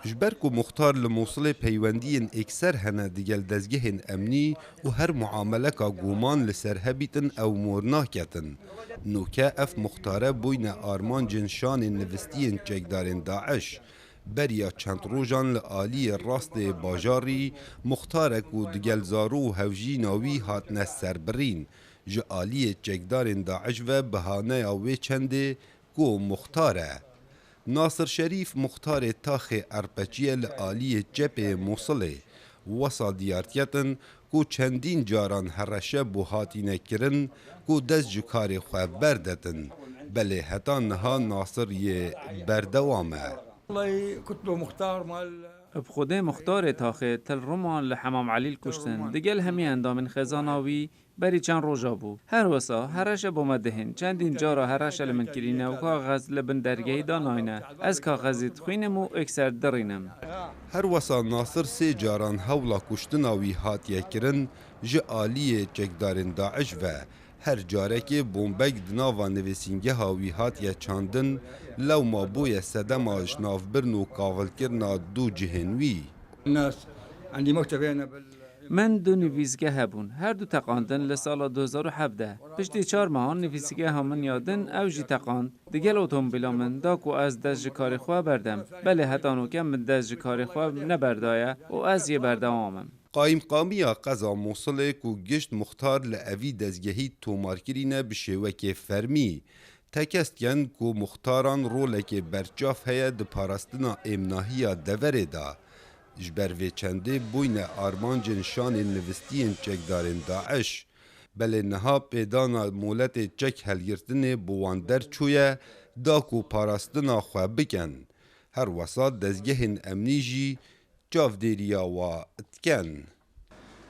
جبرك مختار لموصل پیوندی اکثر هنه دیگل دزگه امنی و هر معاملك گومان لسر هبیتن او مورناه کتن. نوکه اف مختاره بوین آرمان جنشان نوستین چکدارن داعش. بریا چند روژان لآلی راست باجاری مختارک و دیگل زارو و هوجی ناوی هاتنه سربرین. جه آلی چکدارن داعش و بهانه اوی چنده کو مختاره. ناصر شریف مختار تاخ ارپچیه لآلی جپ موصله وصا دیارتیتن کو چندین جاران هرشه بو هاتینه کرن کو دست جکار خواه بردتن بله هتا نها ناصر یه بردوامه. والله كنت له مختار مال بخوده مختار تاخه تل رومان لحمام علیل کشتن دگل همی اندامن خزاناوی بری چند روژا بو هر وسا هرش بومدهن چندین جارا هرش لمن کرینه و کاغذ لبن درگهی داناینه از کاغذیت خوینمو اکسر درینم هر وسا ناصر سه جاران هولا کشتناوی هاتیه کرن جه آلی چکدارن داعش و هر جاره که بومبک دناوا نویسینگه هاوی هاتیه چاندن لو ما بوی سدم آشناف برن و کاول کرنا دو جهنوی. الناس عندي مكتب هنا من دو نویسگه هبون هر دو تقاندن لسال 2017 پشتی 4 ماهان نویسگه همون یادن او جی تقاند دگل اتومبیلا من داکو از دست کار خواه بردم بله هتانو کم من دست کار خواه نبردایه و از یه بردوامم قایم قامی قضا موصله کو گشت مختار لعوی دزگهی تومارکرینه بشوک فرمی تکست کن کو مختاران رولک برچاف هیا د پاراستنا امناهی دوره دا جبر و چنده بوین آرمان جنشان نوستین چکدارن داعش بله نها پیدانا مولت چک هلگرتن بواندر چویه دا کو پاراستنا خواه بکن هر وسط دزگه امنی جی جاف دیریا و اتکن.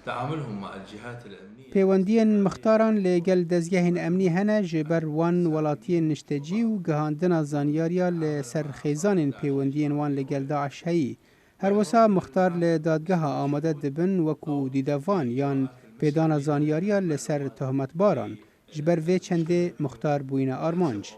تعاملهم مع الجهات الأمنية پیوندین مختاران لگل دزگهین امنی هنه جبر وان ولاتی نشتجی و گهاندنا زانیاریا لسرخیزان پیوندین وان لگل داعش هی. هر وسا مختار لدادگاه آماده دبن وکو دیدوان یان پیدان زانیاریا لسر تهمت باران جبر وی چنده مختار بوین آرمانج.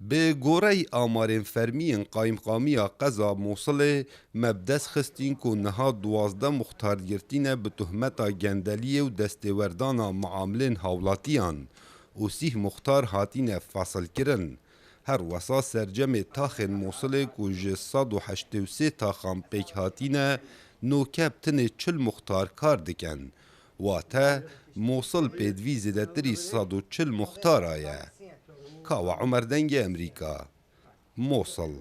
به گوره آمارین فرمین قایم قامی قضا موصل مبدس خستین که نها 12 مختارگرتین به تهمت گندلی و دستوردان معاملین حولاتیان و 30 مختار هاتین فاصل کرن. هر وسا سرجم تاخ موصل که 183 تاخان پیک هاتین نوکب تن 40 مختار کار دکن و تا موصل پیدوی زدتری 140 مختار آیه. کاوا عمر دنگ امریکا موصل.